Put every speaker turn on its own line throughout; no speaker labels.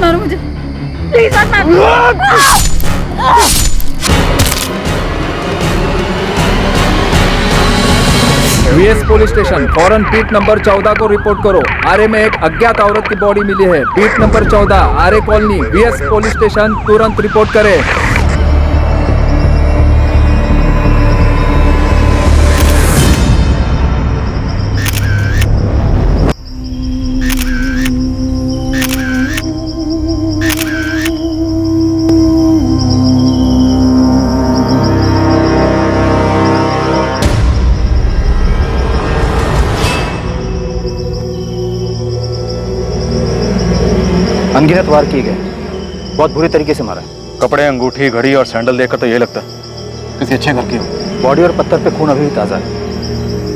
मारो मुझे, प्लीज मत मारो।
वीएस पुलिस स्टेशन फौरन बीट नंबर 14 को रिपोर्ट करो। आरे में एक अज्ञात औरत की बॉडी मिली है। बीट नंबर 14 आरे कॉलोनी वीएस पुलिस स्टेशन तुरंत रिपोर्ट करे।
अनगिनत वार किए गए, बहुत बुरी तरीके से मारा।
कपड़े, अंगूठी, घड़ी और सैंडल देखकर तो ये लगता है
किसी अच्छे घर की हो। बॉडी और पत्थर पे खून अभी भी ताजा है,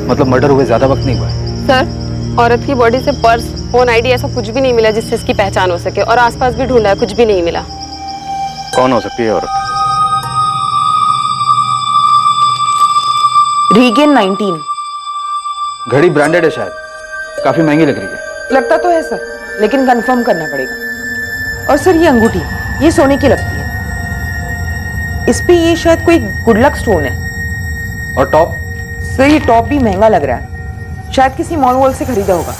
मतलब मर्डर हुए ज्यादा वक्त नहीं हुआ है।
सर, औरत की बॉडी से पर्स, फोन, आईडी ऐसा कुछ भी नहीं मिला जिससे इसकी पहचान हो सके, और आसपास भी ढूंढा है, कुछ भी नहीं मिला।
कौन हो सकती है औरत?
रीगेन 19।
घड़ी ब्रांडेड है शायद, काफी महंगी लग रही है।
लगता तो है सर, लेकिन कंफर्म करना पड़ेगा। और सर ये अंगूठी, ये सोने की लगती है। इस पे ये शायद कोई गुड लक स्टोन है।
और टॉप?
सर ये टॉप भी महंगा लग रहा है, शायद किसी मॉल वॉल से खरीदा होगा।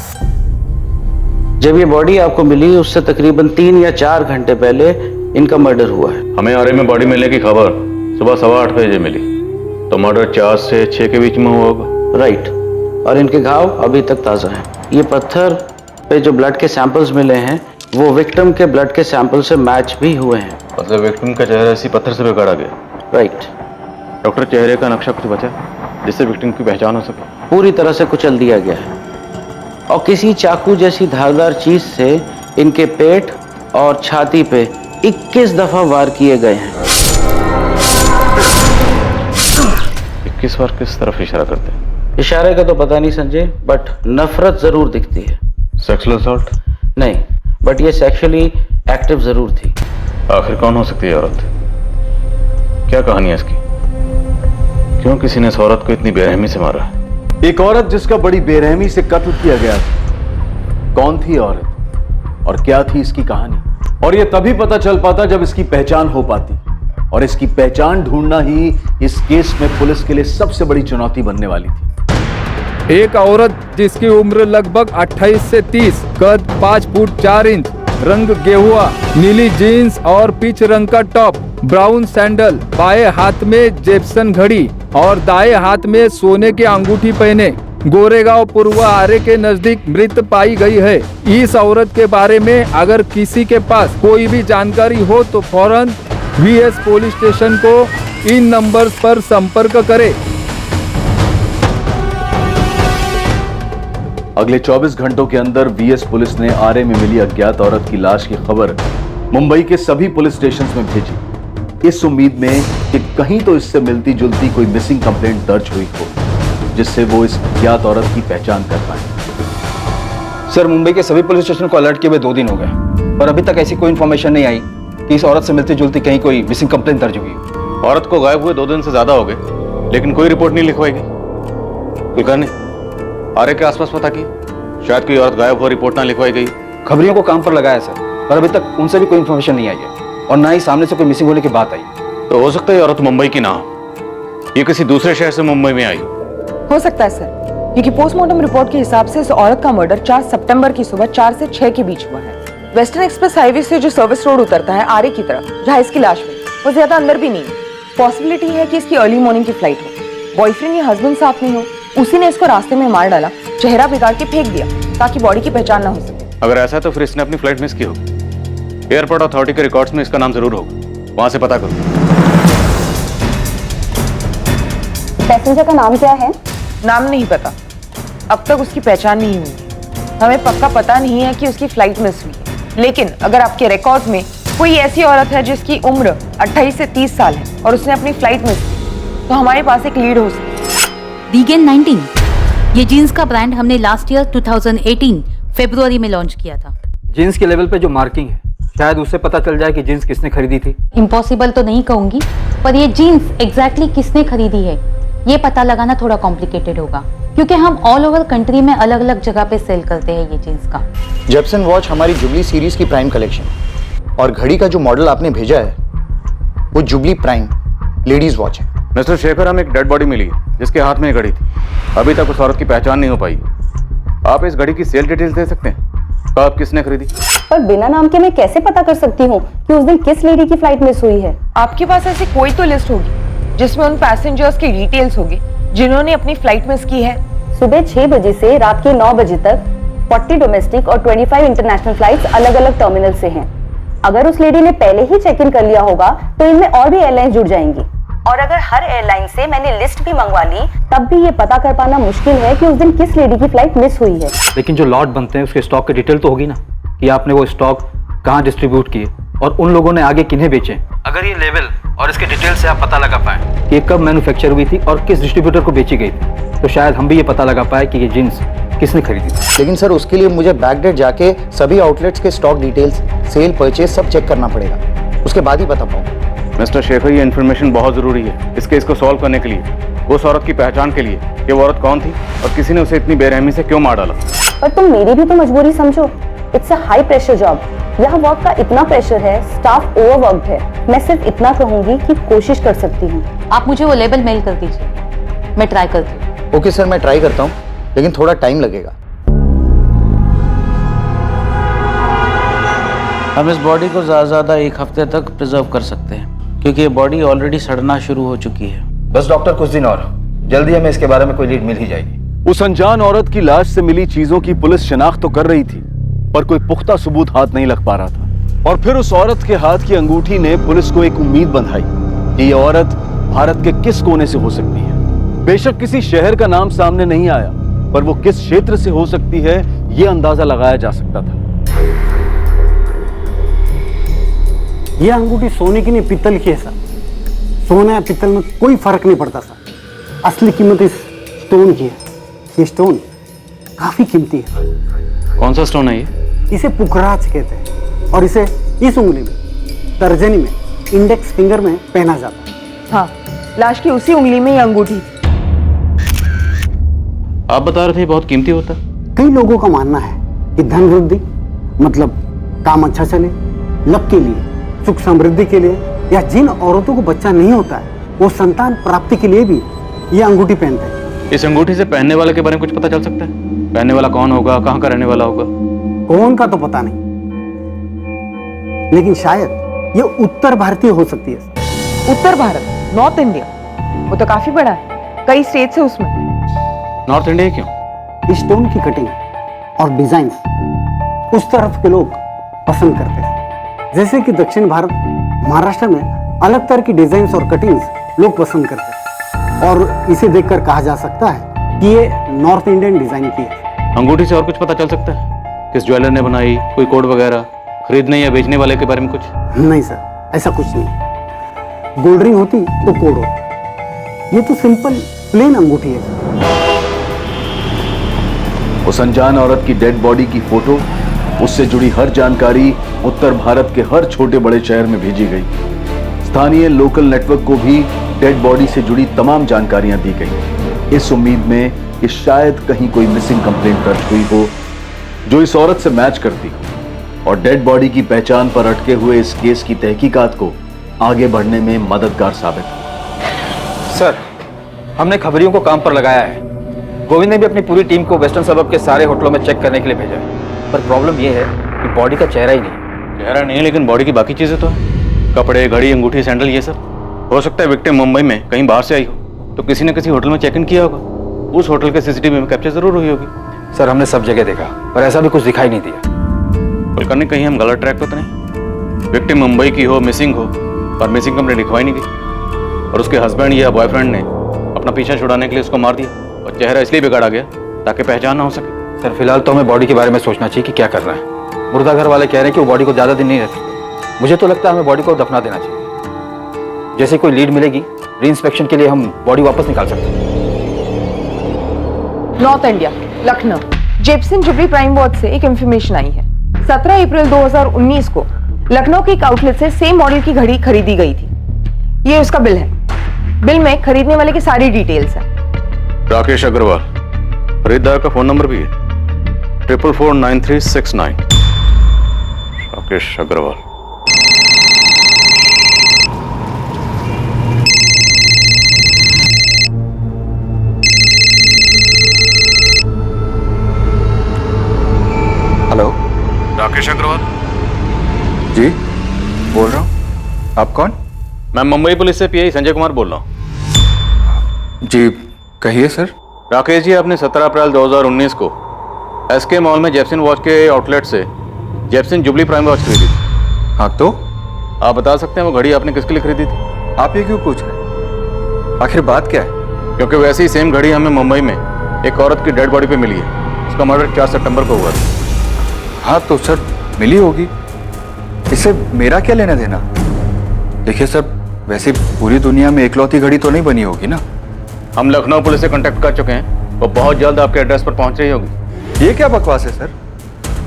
जब ये बॉडी आपको मिली उससे तकरीबन 3 या 4 घंटे पहले इनका मर्डर हुआ है।
हमें आरे में बॉडी मिलने की खबर सुबह 8:15 बजे मिली, तो मर्डर 4 से 6 के बीच में हुआ होगा।
राइट, और इनके घाव अभी तक ताज़ा हैं। ये पत्थर पे जो ब्लड के सैंपल्स मिले हैं वो विक्टिम के ब्लड के सैंपल से मैच भी हुए हैं।
मतलब विक्टिम का चेहरा इसी पत्थर से बिगाड़ा गया।
राइट।
डॉक्टर, चेहरे का नक्शा कुछ बचा जिससे विक्टिम की पहचान हो सके?
पूरी तरह से कुचल दिया गया है, और किसी चाकू जैसी धारदार चीज से इनके पेट और छाती पे 21 दफा वार किए गए हैं।
21 बार किस तरफ इशारा करते हैं?
इशारे का तो पता नहीं संजय, बट नफरत जरूर दिखती है।
Sexual assault?
नहीं, बट ये सेक्सुअली एक्टिव जरूर थी।
आखिर कौन हो सकती है औरत? क्या कहानी है इसकी? क्यों किसी ने इस औरत को इतनी बेरहमी से मारा है?
एक औरत जिसका बड़ी बेरहमी से कत्ल किया गया था। कौन थी औरत और क्या थी इसकी कहानी? और यह तभी पता चल पाता जब इसकी पहचान हो पाती, और इसकी पहचान ढूंढना ही इस केस में पुलिस के लिए सबसे बड़ी चुनौती बनने वाली थी।
एक औरत जिसकी उम्र लगभग 28 से 30, कद 5 फुट 4 इंच, रंग गेहुआ, नीली जीन्स और पीच रंग का टॉप, ब्राउन सैंडल, बाएं हाथ में जेप्सन घड़ी और दाएं हाथ में सोने की अंगूठी पहने गोरेगांव पूर्व आरे के नजदीक मृत पाई गई है। इस औरत के बारे में अगर किसी के पास कोई भी जानकारी हो तो फौरन वीएस पुलिस स्टेशन को इन नंबर्स पर संपर्क करे।
अगले 24 घंटों के अंदर वीएस पुलिस ने आरे में मिली अज्ञात औरत की लाश की खबर मुंबई के सभी पुलिस स्टेशंस में भेजी, इस उम्मीद में कि कहीं तो इससे मिलती जुलती कोई मिसिंग कंप्लेंट दर्ज हुई हो, जिससे वो इस अज्ञात औरत की पहचान कर पाए।
सर, मुंबई के सभी पुलिस स्टेशन को अलर्ट किए हुए 2 दिन हो गए, और अभी तक ऐसी कोई इन्फॉर्मेशन नहीं आई कि इस औरत से मिलती जुलती कहीं कोई मिसिंग कंप्लेंट दर्ज हुई।
औरत को गायब हुए 2 दिन से ज्यादा हो गए, लेकिन कोई रिपोर्ट नहीं लिखवाई गई। कुलकर्णी, आरे के आसपास पता की, शायद कोई औरत गायब हो रिपोर्ट ना लिखवाई गई।
खबरियों को काम पर लगाया सर, पर अभी तक उनसे भी कोई इन्फॉर्मेशन नहीं आई है, और ना ही सामने से कोई मिसिंग होने की बात आई।
तो हो सकता है औरत मुंबई की ना हो, ये किसी दूसरे शहर से मुंबई में आई।
हो सकता है सर, क्योंकि पोस्टमार्टम रिपोर्ट के हिसाब से इस औरत का मर्डर 4 सितंबर की सुबह 4 से 6 के बीच हुआ है। वेस्टर्न एक्सप्रेस हाईवे से जो सर्विस रोड उतरता है आरे की तरफ, जहाँ इसकी लाश हुई, वो ज्यादा अंदर भी नहीं है। पॉसिबिलिटी है कि इसकी अर्ली मॉर्निंग की फ्लाइट हो, बॉयफ्रेंड या हस्बैंड साथ नहीं हो, उसी ने इसको रास्ते में मार डाला, चेहरा बिगाड़ के फेंक दिया ताकि बॉडी की पहचान ना हो सके।
अगर ऐसा है तो फिर इसने अपनी फ्लाइट मिस की होगी। एयरपोर्ट अथॉरिटी के रिकॉर्ड्स में इसका नाम जरूर होगा, वहां से पता करो।
पैसेंजर का नाम क्या है?
नाम नहीं पता, अब तक उसकी पहचान नहीं हुई। हमें पक्का पता नहीं है कि उसकी फ्लाइट मिस हुई है, लेकिन अगर आपके रिकॉर्ड में कोई ऐसी औरत है जिसकी उम्र 28 से 30 साल है और उसने अपनी फ्लाइट मिस की, तो हमारे पास एक लीड हो सकती है।
रीगेन 19, ये जीन्स का ब्रांड हमने लास्ट ईयर 2018 फरवरी में लॉन्च किया था।
जीन्स के लेवल पे जो मार्किंग है, शायद उससे पता चल जाए कि जीन्स किसने खरीदी थी।
इम्पॉसिबल तो नहीं कहूंगी, पर ये जीन्स एग्जैक्टली किसने खरीदी है ये पता लगाना थोड़ा कॉम्प्लिकेटेड होगा, क्योंकि हम ऑल ओवर कंट्री में अलग अलग जगह पे सेल करते हैं ये जीन्स का।
जेप्सन वॉच हमारी जुबली सीरीज की प्राइम कलेक्शन,
और घड़ी का जो मॉडल आपने भेजा है वो जुबली प्राइम लेडीज वॉच है।
मिस्टर शेखर, हमें एक डेड बॉडी मिली है जिसके हाथ में ये घड़ी थी। अभी तक उस औरत की पहचान नहीं हो पाई। आप इस घड़ी की सेल डिटेल्स दे सकते हैं? कब, किसने खरीदी?
पर बिना नाम के मैं कैसे पता कर सकती हूँ कि उस दिन किस लेडी की फ्लाइट मिस हुई है?
आपके पास ऐसी कोई तो लिस्ट होगी जिसमें उन पैसेंजर्स की डिटेल्स होगी जिन्होंने अपनी फ्लाइट मिस की है।
सुबह 6 बजे से रात के 9 बजे तक 40 डोमेस्टिक और 25 इंटरनेशनल फ्लाइट्स अलग अलग टर्मिनल से हैं। अगर उस लेडी ने पहले ही चेक इन कर लिया होगा तो इनमें और भी एयरलाइंस जुड़ जाएंगी। और अगर हर एयरलाइन से मैंने लिस्ट भी मंगवा ली तब भी ये पता कर पाना मुश्किल है कि उस दिन किस लेडी की फ्लाइट मिस हुई है।
लेकिन जो लॉट बनते हैं उसके स्टॉक की डिटेल तो होगी ना, कि आपने वो स्टॉक कहाँ डिस्ट्रीब्यूट किए और उन लोगों ने आगे किन्हें बेचे। अगर ये लेवल और इसके डिटेल से आप पता लगा पाए कि ये कब मैन्युफैक्चर हुई थी और किस डिस्ट्रीब्यूटर को बेची गई थी, तो शायद हम भी ये पता लगा पाए कि ये जीन्स किसने खरीदी थी।
लेकिन सर उसके लिए मुझे बैकडेट जाके सभी आउटलेट्स के स्टॉक डिटेल्स, सेल, परचेज सब चेक करना पड़ेगा, उसके बाद ही बता पाऊंगा।
मिस्टर शेखर, ये इन्फॉर्मेशन बहुत जरूरी है इस केस को सॉल्व करने के लिए, उस औरत की पहचान के लिए कि वो औरत कौन थी और किसी ने उसे इतनी बेरहमी से क्यों मार डाला।
पर तुम मेरी भी तो मजबूरी समझो। It's a high pressure job. यहाँ वर्क का इतना प्रेशर है, स्टाफ ओवरवर्क्ड है। मैं सिर्फ इतना कहूंगी कि कोशिश कर सकती हूँ।
आप मुझे वो लेबल मेल कर दीजिए, मैं ट्राई करती हूँ।
ओके सर, मैं ट्राई करता हूँ, लेकिन थोड़ा टाइम लगेगा।
हम इस बॉडी को ज़्यादा 1 हफ्ते तक प्रिजर्व कर सकते हैं क्योंकि ये बॉडी ऑलरेडी सड़ना शुरू हो चुकी है।
बस डॉक्टर कुछ दिन और, जल्दी हमें इसके बारे में कोई लीड मिल ही जाएगी।
उस अनजान औरत की लाश से मिली चीजों की पुलिस शिनाख्त तो कर रही थी, पर कोई पुख्ता सबूत हाथ नहीं लग पा रहा था। और फिर उस औरत के हाथ की अंगूठी ने पुलिस को एक उम्मीद बंधाई कि यह औरत भारत के किस कोने से हो सकती है। बेशक किसी शहर का नाम सामने नहीं आया, पर वो किस क्षेत्र से हो सकती है यह अंदाजा लगाया जा सकता था।
यह अंगूठी सोने की नहीं, पित्तल की है सर। सोना या पित्तल में कोई फर्क नहीं पड़ता सर, असली कीमत इस स्टोन की है। ये स्टोन काफी कीमती है।
कौन सा स्टोन है ये?
इसे पुखराज कहते हैं और इसे इस उंगली में, तर्जनी में, इंडेक्स फिंगर में पहना जाता है।
हाँ, लाश की उसी उंगली में ये अंगूठी थी।
आप बता रहे थे बहुत कीमती होता।
कई लोगों का मानना है कि धन वृद्धि मतलब काम अच्छा चले, लक के लिए, सुख समृद्धि के लिए, या जिन औरतों को बच्चा नहीं होता है वो संतान प्राप्ति के लिए भी ये अंगूठी पहनते हैं।
इस अंगूठी से पहनने वाले के बारे में कुछ पता चल सकता है? पहनने वाला कौन होगा, कहाँ का रहने वाला होगा?
कौन का तो पता नहीं, लेकिन शायद ये उत्तर भारतीय हो सकती है।
उत्तर भारत, नॉर्थ इंडिया, वो तो काफी बड़ा है, कई स्टेट्स है उसमें।
नॉर्थ इंडिया क्यों?
इस स्टोन की कटिंग और डिजाइन उस तरफ के लोग पसंद करते हैं। जैसे कि दक्षिण भारत, महाराष्ट्र में अलग तरह की डिजाइन और कटिंग्स लोग पसंद करते हैं और इसे देखकर कहा जा सकता है कि ये नॉर्थ इंडियन डिजाइन की है।
अंगूठी से और कुछ पता चल सकता है? किस ज्वेलर ने बनाई, कोई कोड वगैरह, खरीदने या बेचने वाले के बारे में कुछ?
नहीं सर, ऐसा कुछ नहीं। गोल्ड रिंग होती तो कोड होता, ये तो सिंपल प्लेन अंगूठी है।
उस अनजान औरत की डेड बॉडी की फोटो, उससे जुड़ी हर जानकारी उत्तर भारत के हर छोटे बड़े शहर में भेजी गई। स्थानीय लोकल नेटवर्क को भी डेड बॉडी से जुड़ी तमाम जानकारियां दी गई, इस उम्मीद में कि शायद कहीं कोई मिसिंग कंप्लेंट दर्ज हुई हो जो इस औरत से मैच करती हो और डेड बॉडी की पहचान पर अटके हुए इस केस की तहकीकात को आगे बढ़ने में मददगार साबित हो।
सर, हमने खबरियों को काम पर लगाया है। गोविंद ने भी अपनी पूरी टीम को वेस्टर्न सबअर्ब के सारे होटलों में चेक करने के लिए भेजा है, पर प्रॉब्लम यह है कि बॉडी का चेहरा ही नहीं।
चेहरा नहीं है, लेकिन बॉडी की बाकी चीजें तो है, कपड़े, घड़ी, अंगूठी, सैंडल, ये सब। हो सकता है विक्टिम मुंबई में कहीं बाहर से आई हो, तो किसी न किसी होटल में चेक इन किया होगा, उस होटल के सीसीटीवी में कैप्चर जरूर हुई होगी।
सर, हमने सब जगह देखा, पर ऐसा भी कुछ दिखाई नहीं दिया।
कुलकर्णी, कहीं हम गलत ट्रैक पर तो नहीं? विक्टिम मुंबई की हो, मिसिंग हो, और मिसिंग कंप्लेंट लिखवाई नहीं गई, और उसके हस्बैंड या बॉयफ्रेंड ने अपना पीछा छुड़ाने के लिए उसको मार दिया, और चेहरा इसलिए बिगाड़ा गया ताकि पहचान ना हो सके।
सर, फिलहाल तो हमें बॉडी के बारे में सोचना चाहिए कि क्या करना है। मुर्दा घर वाले कह रहे हैं कि वो बॉडी को ज्यादा दिन नहीं रख सकते। मुझे तो लगता है हमें बॉडी को दफना देना चाहिए। जैसे कोई लीड मिलेगी, री इंस्पेक्शन के लिए हम बॉडी वापस निकाल सकते हैं।
नॉर्थ इंडिया, लखनऊ, जेपसन जुबली प्राइम वॉच से एक इंफॉर्मेशन आई है। 17 अप्रैल 2019 को लखनऊ के एक आउटलेट से सेम मॉडल की घड़ी खरीदी गई थी। ये उसका बिल है। बिल में खरीदने वाले की सारी डिटेल्स है।
राकेश अग्रवाल, खरीदार का फोन नंबर भी है 44493969। राकेश अग्रवाल। राकेश अग्रवाल।
जी बोल रहा हूँ। आप कौन?
मैं मुंबई पुलिस से पीआई संजय कुमार बोल रहा हूँ।
जी कहिए सर।
राकेश जी, आपने 17 अप्रैल 2019 को एसके मॉल में जेप्सन वॉच के आउटलेट से जेप्सन जुबली प्राइम वॉच खरीदी थी।
हाँ तो
आप बता सकते हैं वो घड़ी आपने किसके लिए खरीदी थी?
आप ये क्यों पूछ रहे हैं? आखिर बात क्या है?
क्योंकि वैसी सेम घड़ी हमें मुंबई में एक औरत की डेड बॉडी पे मिली है। उसका मर्डर 4 सितंबर को हुआ था।
हाँ तो सर मिली होगी, इससे मेरा क्या लेना देना? देखिए सर, वैसे पूरी दुनिया में एकलौती घड़ी तो नहीं बनी होगी ना।
हम लखनऊ पुलिस से कांटेक्ट कर चुके हैं, वो बहुत जल्द आपके एड्रेस पर पहुंच रही होगी।
ये क्या बकवास है सर?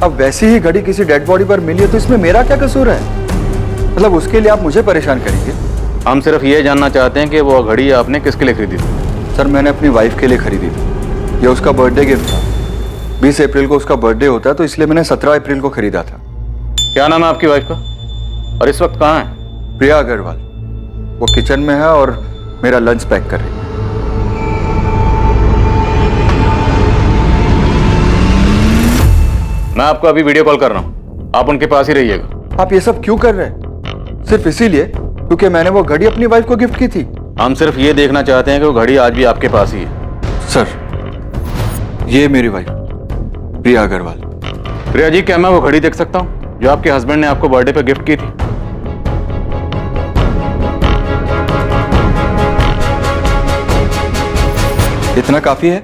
अब वैसी ही घड़ी किसी डेड बॉडी पर मिली है तो इसमें मेरा क्या कसूर है? मतलब उसके लिए आप मुझे परेशान करेंगे?
हम सिर्फ ये जानना चाहते हैं कि वो घड़ी आपने किसके लिए खरीदी थी?
सर मैंने अपनी वाइफ के लिए खरीदी थी। ये उसका बर्थडे गिफ्ट था। 20 अप्रैल को उसका बर्थडे होता है तो इसलिए मैंने 17 अप्रैल को खरीदा था।
क्या नाम है आपकी वाइफ का और इस वक्त कहाँ है?
प्रिया अग्रवाल। वो किचन में है और मेरा लंच पैक कर रही है।
मैं आपको अभी वीडियो कॉल कर रहा हूँ, आप उनके पास ही रहिएगा।
आप ये सब क्यों कर रहे हैं? सिर्फ इसीलिए क्योंकि मैंने वो घड़ी अपनी वाइफ को गिफ्ट की थी?
हम सिर्फ ये देखना चाहते हैं कि वो घड़ी आज भी आपके पास ही है।
सर ये मेरी वाइफ प्रिया अग्रवाल।
प्रिया जी, क्या मैं वो घड़ी देख सकता हूँ जो आपके हस्बैंड ने आपको बर्थडे पे गिफ्ट की थी?
इतना काफी है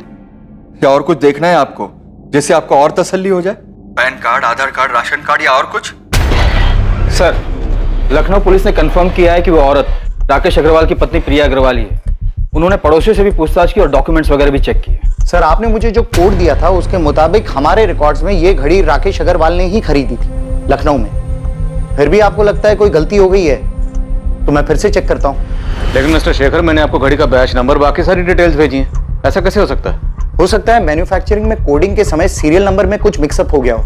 या और कुछ देखना है आपको जिससे आपको और तसल्ली हो जाए? पैन कार्ड, आधार कार्ड, राशन कार्ड या और कुछ?
सर, लखनऊ पुलिस ने कंफर्म किया है कि वो औरत राकेश अग्रवाल की पत्नी प्रिया अग्रवाल ही है। उन्होंने पड़ोसियों से भी पूछताछ की और डॉक्यूमेंट्स वगैरह भी चेक किए।
सर आपने मुझे जो कोड दिया था उसके मुताबिक हमारे रिकॉर्ड्स में ये घड़ी राकेश अग्रवाल ने ही खरीदी थी लखनऊ में। फिर भी आपको लगता है कोई गलती हो गई है तो मैं फिर से चेक करता हूँ।
लेकिन मिस्टर शेखर, मैंने आपको घड़ी का बैच नंबर, बाकी सारी डिटेल्स भेजी हैं। ऐसा कैसे हो सकता है?
हो सकता है मैन्युफैक्चरिंग में कोडिंग के समय सीरियल नंबर में कुछ मिक्सअप हो गया हो।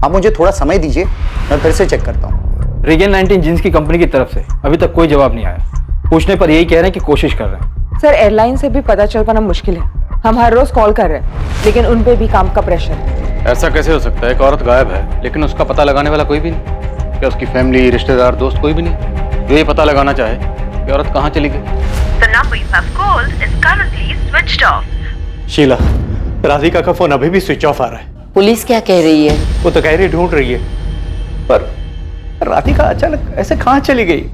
आप मुझे थोड़ा समय दीजिए, मैं फिर से चेक करता हूँ।
रीगन 19 जींस की कंपनी की तरफ से अभी तक कोई जवाब नहीं आया। पूछने पर यही कह रहे हैं कि कोशिश कर रहे हैं।
सर एयरलाइन से भी पता चल पाना मुश्किल है। हम हर रोज कॉल कर रहे हैं लेकिन उन पे भी काम का प्रेशर है।
ऐसा कैसे हो सकता है? एक औरत गायब है लेकिन उसका पता लगाने वाला कोई भी नहीं। क्या उसकी फैमिली, रिश्तेदार, दोस्त कोई भी नहीं जो ये पता लगाना चाहे कि औरत कहाँ चली गई?
The number you have called is currently switched off.
Sheila, Radhika का फोन अभी भी स्विच ऑफ आ रहा है।
पुलिस क्या कह रही है?
वो तो कह रही ढूंढ रही है, पर राधिका अचानक ऐसे कहाँ चली गई?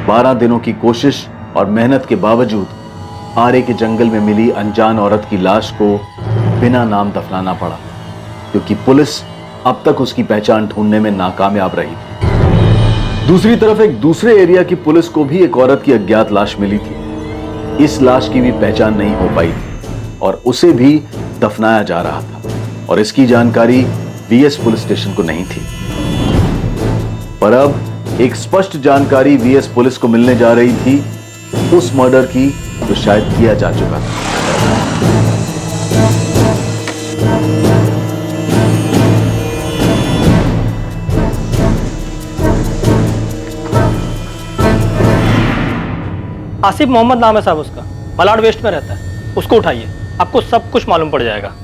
बारह दिनों की कोशिश और मेहनत के बावजूद आरे के जंगल में मिली अनजान औरत की लाश को बिना नाम दफनाना पड़ा, क्योंकि पुलिस अब तक उसकी पहचान ढूंढने में नाकामयाब रही थी। दूसरी तरफ एक दूसरे एरिया की पुलिस को भी एक औरत की अज्ञात लाश मिली थी। इस लाश की भी पहचान नहीं हो पाई थी और उसे भी दफनाया जा रहा था और इसकी जानकारी वीएस पुलिस स्टेशन को नहीं थी। पर अब एक स्पष्ट जानकारी वीएस पुलिस को मिलने जा रही थी उस मर्डर की जो शायद किया जा चुका था।
आसिफ मोहम्मद नाम है साहब उसका, मलाड वेस्ट में रहता है। उसको उठाइए, आपको सब कुछ मालूम पड़ जाएगा।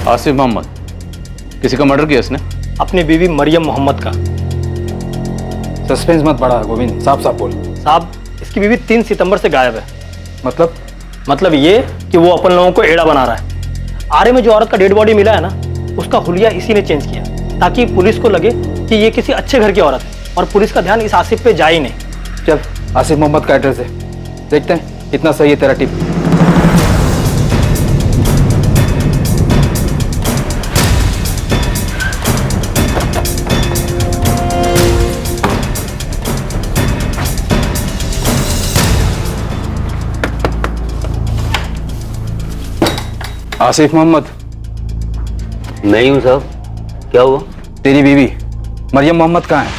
आसिफ मोहम्मद, किसी का मर्डर किया इसने?
अपनी बीवी मरियम मोहम्मद का।
सस्पेंस मत बढ़ा गोविंद, साफ साफ बोल।
साहब, इसकी बीवी 3 सितंबर से गायब है।
मतलब
ये कि वो अपन लोगों को एड़ा बना रहा है। आरे में जो औरत का डेड बॉडी मिला है ना, उसका हुलिया इसी ने चेंज किया ताकि पुलिस को लगे कि ये किसी अच्छे घर की औरत है और पुलिस का ध्यान इस आसिफ पे जाए ही नहीं।
चल, आसिफ मोहम्मद का एड्रेस है, देखते हैं इतना सही है तेरा टिप।
आसिफ मोहम्मद।
मैं ही हूँ साहब। क्या हुआ?
तेरी बीवी मरियम मोहम्मद कहाँ है?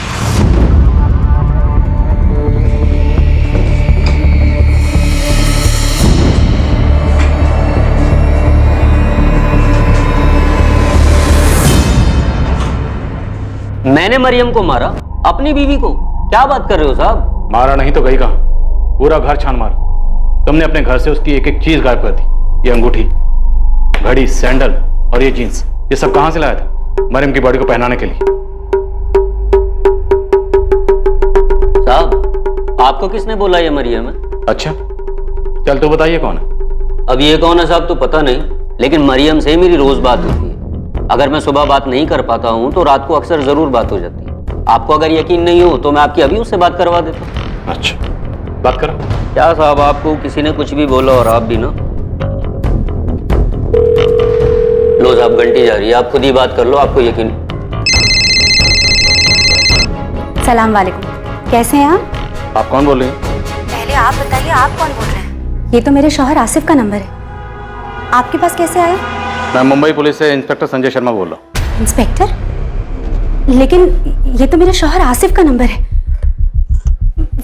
मैंने मरियम को मारा? अपनी बीवी को? क्या बात कर रहे हो साहब?
मारा नहीं तो गई कहाँ? पूरा घर छान मारा। तुमने अपने घर से उसकी एक एक चीज गायब कर दी। ये अंगूठी, घड़ी, सैंडल और ये जीन्स, ये सब कहां से लाया था मरियम की बॉडी को पहनाने के लिए?
साहब, आपको किसने बोला ये मरियम है?
अच्छा, चल तो बताइए कौन है?
अब ये कौन है साहब तो पता नहीं, लेकिन मरियम से मेरी रोज बात होती है। अगर मैं सुबह बात नहीं कर पाता हूँ तो रात को अक्सर जरूर बात हो जाती है। आपको अगर यकीन नहीं हो तो मैं आपकी अभी उससे बात करवा देता हूँ।
अच्छा, बात करो।
क्या साहब, आपको किसी ने कुछ भी बोला और आप भी ना? लो साहब, घंटी जा रही है, आप खुद ही बात कर लो, आपको यकीन।
सलाम वालेकुम, कैसे हैं
आप कौन बोल रही हैं?
पहले आप बताइए, आप कौन बोल रहे हैं? ये तो मेरे शौहर आसिफ का नंबर है। आपके पास कैसे आया?
मैं मुंबई पुलिस से इंस्पेक्टर संजय शर्मा बोल रहा हूँ।
इंस्पेक्टर? लेकिन ये तो मेरे शौहर आसिफ का नंबर है।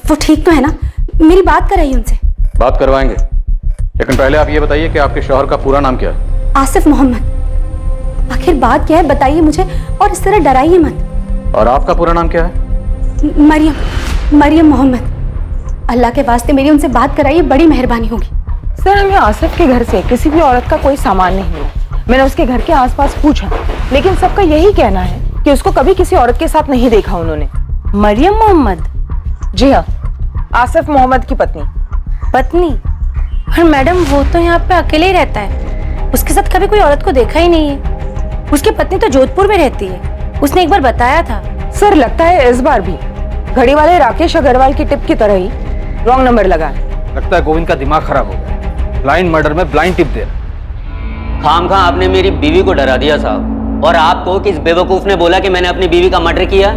वो ठीक तो है ना? मेरी बात कराइए उनसे।
बात करवाएंगे, लेकिन पहले आप ये बताइए कि आपके शौहर का पूरा नाम क्या है?
आसिफ मोहम्मद। आखिर बात क्या है बताइए मुझे, और इस तरह डराइए मत।
और आपका पूरा नाम क्या है?
मरियम मोहम्मद। अल्लाह के वास्ते मेरी उनसे बात कराइए, बड़ी मेहरबानी होगी।
सर, हमें आसिफ के घर से किसी भी औरत का कोई सामान नहीं मिला। मैंने उसके घर के आसपास पूछा, लेकिन सबका यही कहना है कि उसको कभी किसी औरत के साथ नहीं देखा उन्होंने।
मरियम मोहम्मद?
जी हाँ, आसिफ मोहम्मद की पत्नी।
पत्नी? पर मैडम, वो तो यहाँ पे अकेले ही रहता है, उसके साथ कभी कोई औरत को देखा ही नहीं है। उसकी पत्नी तो जोधपुर में रहती है, उसने एक बार बताया था।
सर, लगता है इस बार भी घड़ी वाले राकेश अग्रवाल की टिप की तरह ही रॉन्ग नंबर लगा है।
लगता है गोविंद का दिमाग खराब हो गया, ब्लाइंड मर्डर में ब्लाइंड टिप दे रहा।
खामखा आपने मेरी बीवी को डरा दिया साहब। और आपको किस बेवकूफ ने बोला कि मैंने अपनी बीवी का मर्डर किया?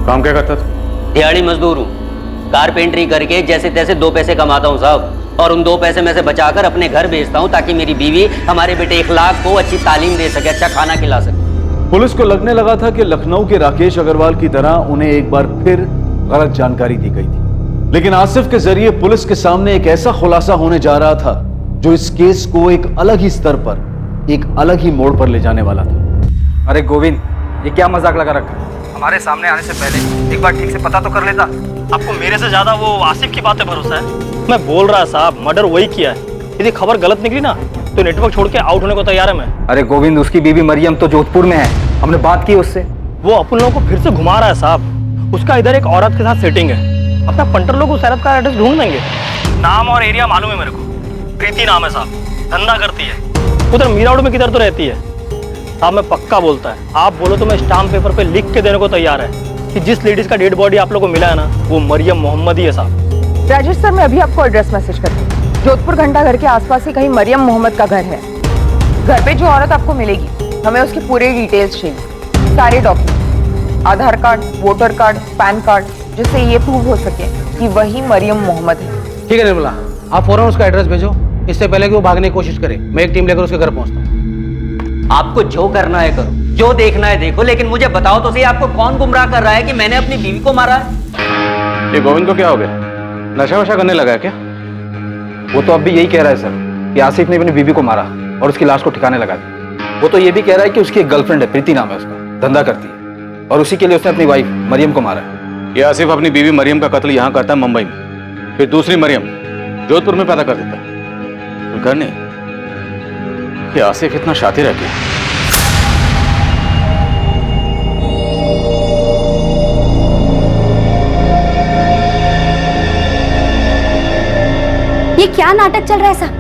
काम क्या करता था?
दिहाड़ी मजदूर हूँ। कारपेंटरी करके जैसे तैसे 2 पैसे कमाता हूँ साहब, और उन 2 पैसे में से बचाकर अपने घर भेजता हूँ ताकि मेरी बीवी हमारे बेटे इखलाक को अच्छी तालीम दे सके, अच्छा खाना खिला सके।
पुलिस को लगने लगा था कि लखनऊ के राकेश अग्रवाल की तरह उन्हें एक बार फिर गलत जानकारी दी गई थी, लेकिन आसिफ के जरिए पुलिस के सामने एक ऐसा खुलासा होने जा रहा था जो इस केस को एक अलग ही स्तर पर, एक अलग ही मोड़ पर ले जाने वाला था।
अरे गोविंद, ये क्या मजाक लगा रखा है? हमारे सामने आने से पहले एक बार ठीक से पता तो कर लेता।
आपको मेरे से ज्यादा वो आसिफ की बातें भरोसा है? मैं बोल रहा साहब, मर्डर वही किया है। यदि खबर गलत निकली ना तो नेटवर्क छोड़ के आउट होने को तैयार है मैं।
अरे गोविंद, उसकी बीवी मरियम तो जोधपुर में है, हमने बात की उससे।
वो अपन लोगों को फिर से घुमा रहा है साहब। उसका इधर एक औरत के साथ सेटिंग है। अपना पंटर लोग उस औरत का एड्रेस ढूंढ देंगे। नाम और एरिया मालूम है मेरे को। प्रीति नाम है साहब, धंधा करती है उधर मीरा रोड में, किधर तो रहती है साहब। मैं पक्का बोलता है, आप बोलो तो मैं स्टाम्प पेपर पे लिख के देने को तैयार है कि जिस लेडीज का डेड बॉडी आप लोगों को मिला है ना, वो मरियम मोहम्मद ही है साहब।
राजेश सर, मैं अभी आपको एड्रेस मैसेज करती हूँ। जोधपुर घंटा घर के आसपास ही कहीं मरियम मोहम्मद का घर है। घर पे जो औरत आपको मिलेगी, हमें उसकी पूरी डिटेल्स चाहिए, सारे document, Aadhaar card, voter card, PAN card, जिससे ये प्रूव हो सके कि वही मरियम मोहम्मद है।
ठीक है निर्मला, आप फौरन उसका एड्रेस भेजो, इससे पहले कि वो भागने की कोशिश करे। मैं एक टीम लेकर उसके घर पहुंचता हूँ।
आपको जो करना है करो, जो देखना है देखो, लेकिन मुझे बताओ तो सही, आपको कौन गुमराह कर रहा है कि मैंने अपनी बीवी को मारा है?
ये गोविंद को क्या हो गया? नशा वशा करने लगा है क्या?
वो तो अब भी यही कह रहा है सर कि आसिफ ने अपनी बीवी को मारा और उसकी लाश को ठिकाने लगा दिया। वो तो ये भी कह रहा है कि उसकी एक गर्लफ्रेंड है, प्रीति नाम है उसका, धंधा करती है, और उसी के लिए उसने अपनी वाइफ मरियम को मारा है।
ये आसिफ अपनी बीवी मरियम का कत्ल यहाँ करता है मुंबई में, फिर दूसरी मरियम जोधपुर में पैदा कर देता है। घर नहीं, ये आसिफ इतना शातिर है क्या?
ये क्या नाटक चल रहा है साहब?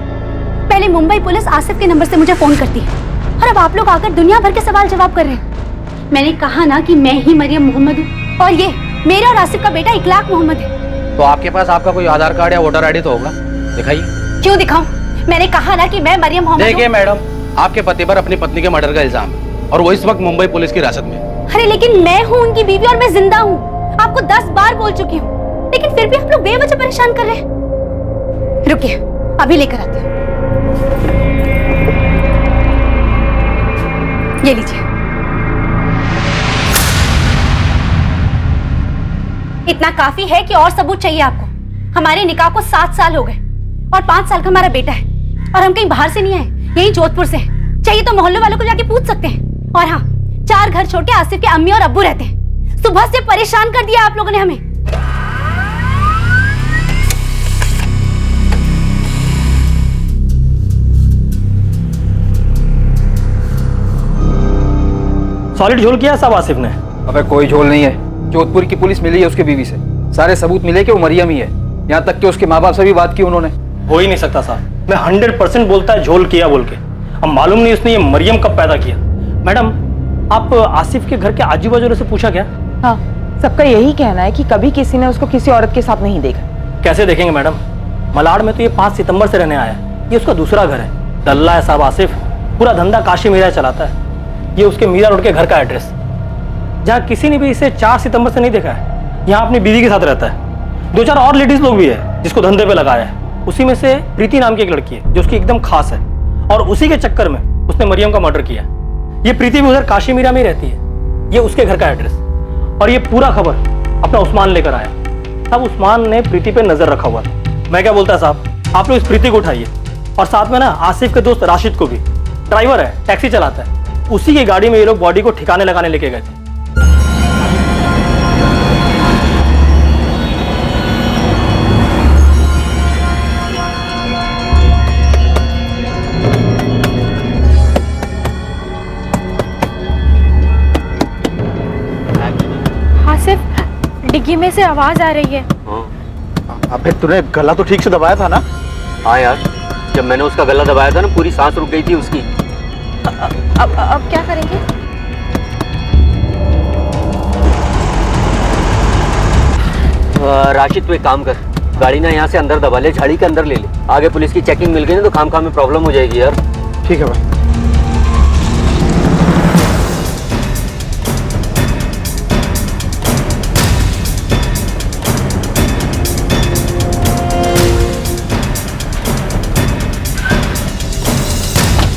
पहले मुंबई पुलिस आसिफ के नंबर से मुझे फोन करती है, और अब आप लोग आकर दुनिया भर के सवाल जवाब कर रहे हैं। मैंने कहा ना कि मैं ही मरियम मोहम्मद हूँ, और ये मेरे और आसिफ का बेटा इखलाक मोहम्मद है।
तो आपके पास आपका कोई आधार कार्ड या वोटर आईडी तो होगा, दिखाइए।
क्यों दिखाऊं? मैंने कहा ना कि मैं मरियम मोहम्मद हूं।
देखिए मैडम, आपके पति पर अपनी पत्नी के मर्डर का इल्जाम है और वो इस वक्त मुंबई पुलिस की हिरासत में है।
अरे लेकिन मैं हूँ उनकी बीवी और मैं जिंदा हूँ। आपको 10 बार बोल चुकी हूँ, लेकिन फिर भी आप लोग बेवजह परेशान कर रहे हैं। रुकिए, अभी लेकर आती हूँ। ये लीजिए। इतना काफी है कि और सबूत चाहिए आपको? हमारे निकाह को 7 साल हो गए और 5 साल का हमारा बेटा है और हम कहीं बाहर से नहीं आए, यही जोधपुर से हैं। चाहिए तो मोहल्ले वालों को जाके पूछ सकते हैं। और हाँ, 4 घर छोड़ के आसिफ के अम्मी और अब्बू रहते हैं। सुबह से परेशान कर दिया आप लोगों ने हमें।
सॉलिड झोल किया सब आसिफ ने?
अबे कोई झोल नहीं है। जोधपुर की पुलिस मिली है उसके बीवी से, सारे सबूत मिले कि वो मरियम ही है। यहाँ तक कि उसके माँ बाप से भी बात की उन्होंने।
हो ही नहीं सकता साहब, मैं 100% बोलता है झोल किया बोल के। अब मालूम नहीं उसने ये मरियम कब पैदा किया। मैडम, आप आसिफ के घर के आजू बाजू से पूछा क्या?
हाँ, सबका यही कहना है कि कभी किसी ने उसको किसी औरत के साथ नहीं देखा।
कैसे देखेंगे मैडम, मलाड में तो ये 5 सितंबर से रहने आया है। ये उसका दूसरा घर है। डल्ला है साहब आसिफ, पूरा धंधा काशी मीरा चलाता है। ये उसके मीरा रोड के घर का एड्रेस, जहाँ किसी ने भी इसे 4 सितंबर से नहीं देखा है। यहाँ अपनी बीवी के साथ रहता है। 2-4 और लेडीज लोग भी है जिसको धंधे पे लगाया है। उसी में से प्रीति नाम की एक लड़की है जो उसकी एकदम खास है, और उसी के चक्कर में उसने मरियम का मर्डर किया। ये प्रीति भी उधर काशी मीरा में ही रहती है। ये उसके घर का एड्रेस, और ये पूरा खबर अपना उस्मान लेकर आया। तब उस्मान ने प्रीति पे नजर रखा हुआ था। मैं क्या बोलता है साहब, आप लोग इस प्रीति को उठाइए और साथ में ना आसिफ के दोस्त राशिद को भी। ड्राइवर है, टैक्सी चलाता है। उसी की गाड़ी में ये लोग बॉडी को ठिकाने लगाने लेके गए थे।
आसिफ, डिग्गी में से आवाज आ रही है।
अबे तूने गला तो ठीक से दबाया था ना?
हाँ यार, जब मैंने उसका गला दबाया था ना, पूरी सांस रुक गई थी उसकी।
अब क्या करेंगे?
राशिद, तू एक काम कर, गाड़ी ना यहाँ से अंदर दबा ले, झाड़ी के अंदर ले ले। आगे पुलिस की चेकिंग मिल गई ना तो खाम में प्रॉब्लम हो जाएगी यार।
ठीक है भाई।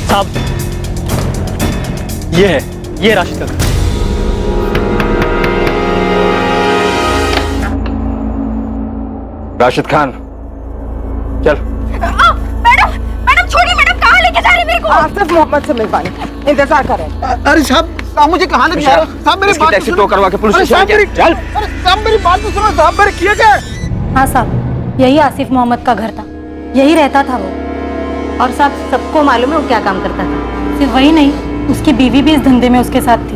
साहब, ये है, ये राशिद का घर।
राशिद खान, चल।
मैडम, मैडम छोड़िए मैडम, कहाँ लेके जा रही मेरे को?
आसिफ मोहम्मद से मिलवाने इंतजार करें।
अरे साहब मुझे कहाँ लेके जा रहे हो? साहब मेरी बात
टैक्सी टो करवा के पुलिस स्टेशन
चल। अरे साहब मेरी बात तो सुनो, साहब मेरे किए क्या?
हाँ साहब, यही आसिफ मोहम्मद का घर था, यही रहता था वो। और साहब सबको मालूम है वो क्या काम करता था। सिर्फ वही नहीं, उसकी बीवी भी इस धंधे में उसके साथ थी।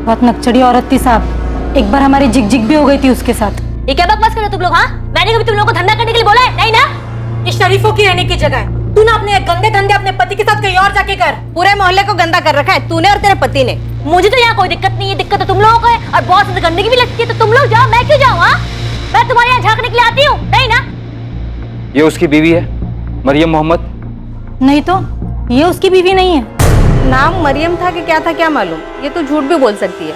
बहुत नक्चड़ी औरत थी साहब। एक बार हमारी जिग भी हो गई थी उसके साथ।
ये क्या बकवास कर रहे हो तुम लोग? हाँ, मैंने कभी तुम लोगों को धंधा करने के लिए बोला है? नहीं ना।
ये शरीफों की रहने की जगह है। तू ना अपने गंदे धंधे अपने पति के साथ कहीं और जाके कर। पूरे मोहल्ले को गंदा कर रखा है तूने और तेरे पति ने।
मुझे तो यहाँ कोई दिक्कत नहीं है, दिक्कत तो तुम लोगों को है। और बहुत ज्यादा गंदगी भी लगती है तो तुम लोग जाओ, मैं क्यों जाऊँ? हाँ, मैं तुम्हारे यहाँ झांकने के लिए आती हूँ? नहीं ना।
ये उसकी बीवी है, मरियम मोहम्मद।
नहीं तो ये उसकी बीवी नहीं है। नाम मरियम था कि क्या था क्या मालूम। ये तो झूठ भी बोल सकती है।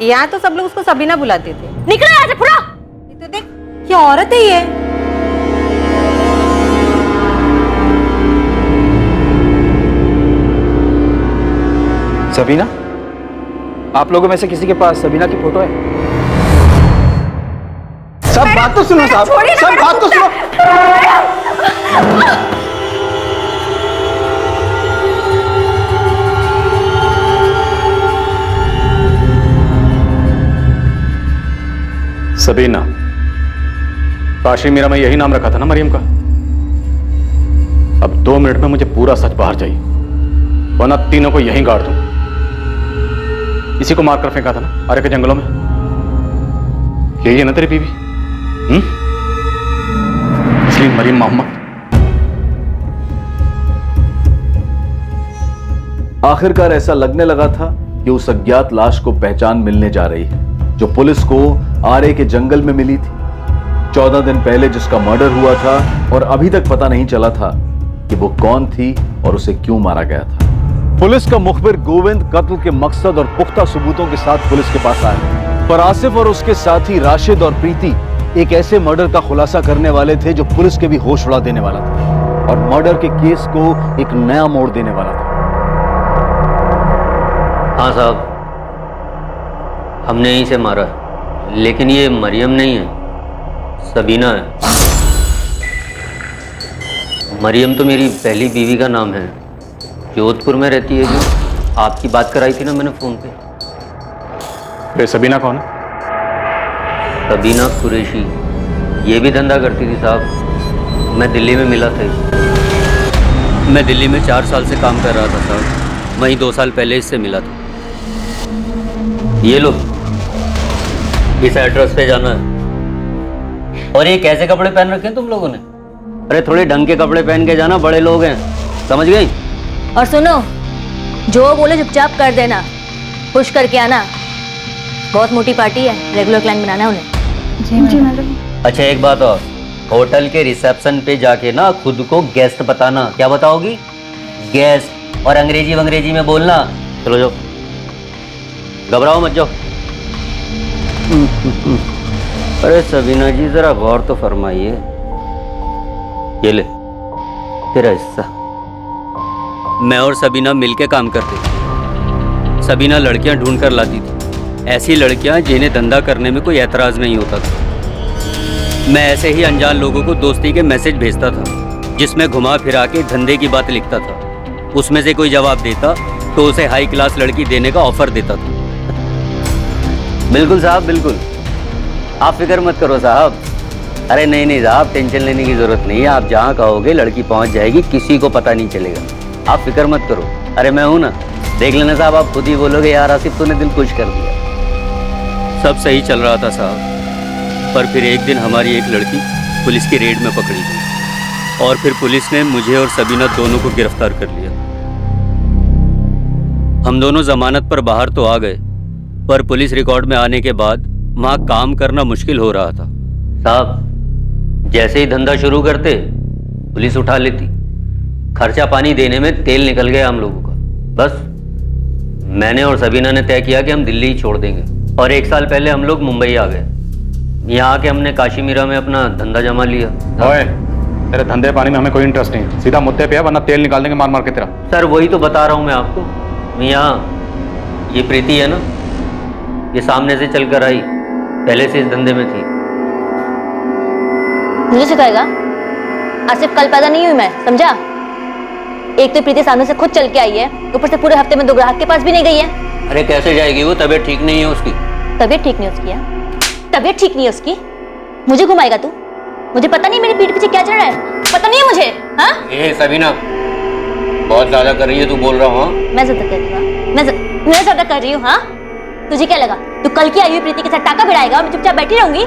यहाँ तो सब लोग उसको सबीना बुलाते थे।
निकलो यहाँ से, पूरा।
ये तो देख, क्या औरत है ये।
सबीना? आप लोगों में से किसी के पास सबीना की फोटो है?
सब बात तो सुनो साहब, सब बात तो सुनो।
सबीना, काशी मीरा में यही नाम रखा था ना मरियम का? अब 2 मिनट में मुझे पूरा सच बाहर चाहिए, वरना तीनों को यहीं गाड़ दूं। इसी को मारकर फेंका था ना आरे के जंगलों में? यही है ना तेरी बीवी? असली मरियम मोहम्मद।
आखिरकार ऐसा लगने लगा था कि उस अज्ञात लाश को पहचान मिलने जा रही है, जो पुलिस को आरे के जंगल में मिली थी। 14 दिन पहले जिसका मर्डर हुआ था, और अभी तक पता नहीं चला था कि वो कौन थी और उसे क्यों मारा गया था। पुलिस का मुखबिर गोविंद कत्ल के मकसद और पुख्ता सबूतों के साथ पुलिस के पास आया, पर आसिफ और उसके साथी राशिद और प्रीति एक ऐसे मर्डर का खुलासा करने वाले थे जो पुलिस के भी होश उड़ा देने वाला था और मर्डर के केस को एक नया मोड़ देने वाला था।
हाँ साहब, हमने यहीं से मारा है, लेकिन ये मरियम नहीं है, सबीना है। मरियम तो मेरी पहली बीवी का नाम है, जोधपुर में रहती है। जो आपकी बात कराई थी ना मैंने फ़ोन पे।
फिर सबीना कौन है?
सबीना कुरैशी, ये भी धंधा करती थी साहब। मैं दिल्ली में मिला था इससे। मैं दिल्ली में 4 साल से काम कर रहा था साहब, वहीं 2 साल पहले इससे मिला था। ये लो, इस एड्रेस पे जाना है। और ये कैसे कपड़े पहन रखे हैं तुम लोगों ने? अरे थोड़े ढंग के कपड़े पहन के जाना, बड़े लोग हैं, समझ गई?
और सुनो, जो बोले चुपचाप कर देना, खुश करके आना। बहुत मोटी पार्टी है, रेगुलर क्लाइंट बनाना है उन्हें।
जी मैडम।
अच्छा एक बात और, होटल के रिसेप्शन पे जाके ना खुद को गेस्ट बताना। क्या बताओगी? गेस्ट। और अंग्रेजी में बोलना। चलो जाओ, घबराओ मत, जाओ। अरे सबीना जी जरा गौर तो फरमाइए। ये ले तेरा हिस्सा। मैं और सबीना मिलके काम करते थे। सबीना लड़कियां ढूंढ कर लाती थी, ऐसी लड़कियां जिन्हें धंधा करने में कोई एतराज नहीं होता था। मैं ऐसे ही अनजान लोगों को दोस्ती के मैसेज भेजता था, जिसमें घुमा फिरा के धंधे की बात लिखता था। उसमें से कोई जवाब देता तो उसे हाई क्लास लड़की देने का ऑफर देता था। बिल्कुल साहब, बिल्कुल, आप फिक्र मत करो साहब। अरे नहीं साहब, टेंशन लेने की जरूरत नहीं है। आप जहाँ कहोगे लड़की पहुँच जाएगी, किसी को पता नहीं चलेगा। आप फिक्र मत करो। अरे मैं हूँ ना, देख लेना साहब, आप खुद ही बोलोगे यार आसिफ तूने दिल खुश कर दिया। सब सही चल रहा था साहब, पर फिर एक दिन हमारी एक लड़की पुलिस की रेड में पकड़ी गई, और फिर पुलिस ने मुझे और सबीना दोनों को गिरफ्तार कर लिया। हम दोनों जमानत पर बाहर तो आ गए, पर पुलिस रिकॉर्ड में आने के बाद वहाँ काम करना मुश्किल हो रहा था साहब। जैसे ही धंधा शुरू करते पुलिस उठा लेती। खर्चा पानी देने में तेल निकल गया हम लोगों का। बस मैंने और सबीना ने तय किया कि हम दिल्ली ही छोड़ देंगे, और 1 साल पहले हम लोग मुंबई आ गए। यहाँ आके हमने काशीमीरा में अपना धंधा जमा लिया।
ओए, तेरे धंधे पानी में हमें कोई इंटरेस्ट नहीं, सीधा मुद्दे पे है, वरना तेल निकाल देंगे मार मार के तेरा।
सर वही तो बता रहा हूँ मैं आपको। यहाँ ये प्रीति है ना, ये सामने से चलकर आई, पहले से इस धंधे में थी।
मुझे सिखाएगा? आसिफ कल पैदा नहीं हुई मैं, समझा? एक तो प्रीति सामने से खुद चल के आई है, ऊपर से पूरे हफ्ते में 2 ग्राहक के पास भी नहीं गई है।
अरे कैसे जाएगी वो, तबीयत ठीक नहीं है उसकी।
तबीयत ठीक नहीं उसकी है? तबीयत ठीक नहीं है उसकी? मुझे घुमाएगा तू? मुझे पता नहीं मेरे पीठ पीछे क्या चल रहा है, पता नहीं है मुझे। हाँ
ये सबीना बहुत ज्यादा कर रही है, तू बोल रहा हूँ।
मैं ज्यादा कर रही हूँ? मैं ज्यादा कर रही हूँ? हाँ तुझे क्या लगा तू कल की आई हुई प्रीति के साथ टाका भिड़ाएगा और मैं चुपचाप बैठी रहूंगी?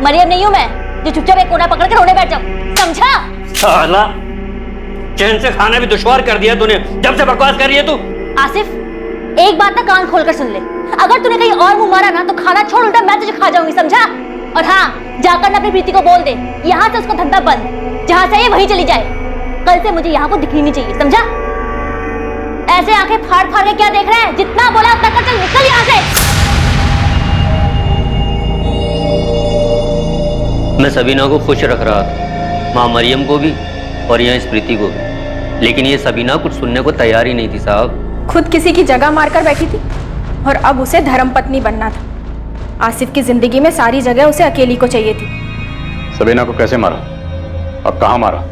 मरियम नहीं हूँ मैं जो चुपचाप एक कोना पकड़ कर रोने बैठ जाऊँ, समझा?
साला चैन से खाना भी दुश्वार कर दिया तूने, जब से बकवास कर रही है तू।
आसिफ एक बात ना कान खोलकर सुन ले, अगर तूने कहीं और मुंह मारा ना तो खाना छोड़ उल्टा मैं तुझे खा जाऊंगी, समझा? और हाँ जाकर ना अपनी प्रीति को बोल दे यहाँ से उसको धंधा बंद, जहाँ से ये वहीं चली जाए। कल से मुझे यहाँ को दिखनी नहीं चाहिए, समझा? ऐसे आंखें फाड़ फाड़ के क्या देख रहे हैं? जितना बोला उतना कर, चल निकल यहाँ से।
मैं सबीना को खुश रख रहा था, माँ मरियम को भी और यहाँ इस प्रीति को भी, लेकिन ये सबीना कुछ सुनने को तैयार ही नहीं थी साहब।
खुद किसी की जगह मारकर बैठी थी और अब उसे धर्मपत्नी बनना था। आसिफ की जिंदगी में सारी जगह उसे अकेली को चाहिए थी।
सबीना को कैसे मारा और कहाँ मारा?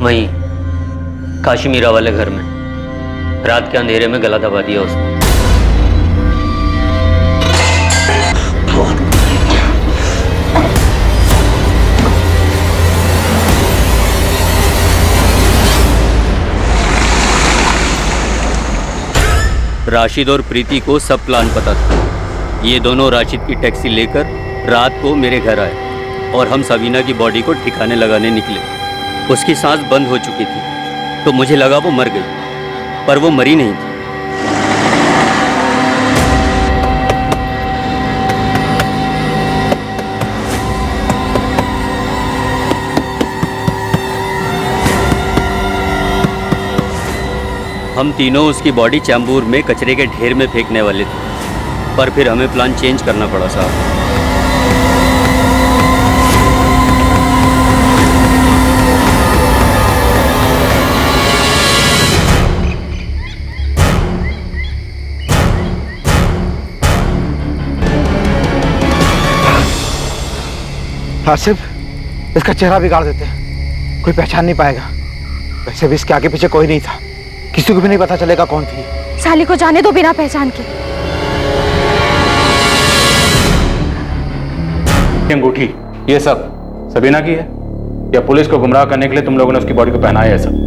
वहीं काशीमीरा वाले घर में, रात के अंधेरे में गला दबा दिया उसने। राशिद और प्रीति को सब प्लान पता था। ये दोनों राशिद की टैक्सी लेकर रात को मेरे घर आए और हम सबीना की बॉडी को ठिकाने लगाने निकले। उसकी सांस बंद हो चुकी थी तो मुझे लगा वो मर गई, पर वो मरी नहीं थी। हम तीनों उसकी बॉडी चैम्बूर में कचरे के ढेर में फेंकने वाले थे, पर फिर हमें प्लान चेंज करना पड़ा साहब।
आसिफ, इसका चेहरा बिगाड़ देते हैं, कोई पहचान नहीं पाएगा। वैसे भी इसके आगे पीछे कोई नहीं था, किसी को भी नहीं पता चलेगा कौन थी।
साली को जाने दो बिना पहचान के।
अंगूठी ये सब सबीना की है या पुलिस को गुमराह करने के लिए तुम लोगों ने उसकी बॉडी को पहनाया है सब?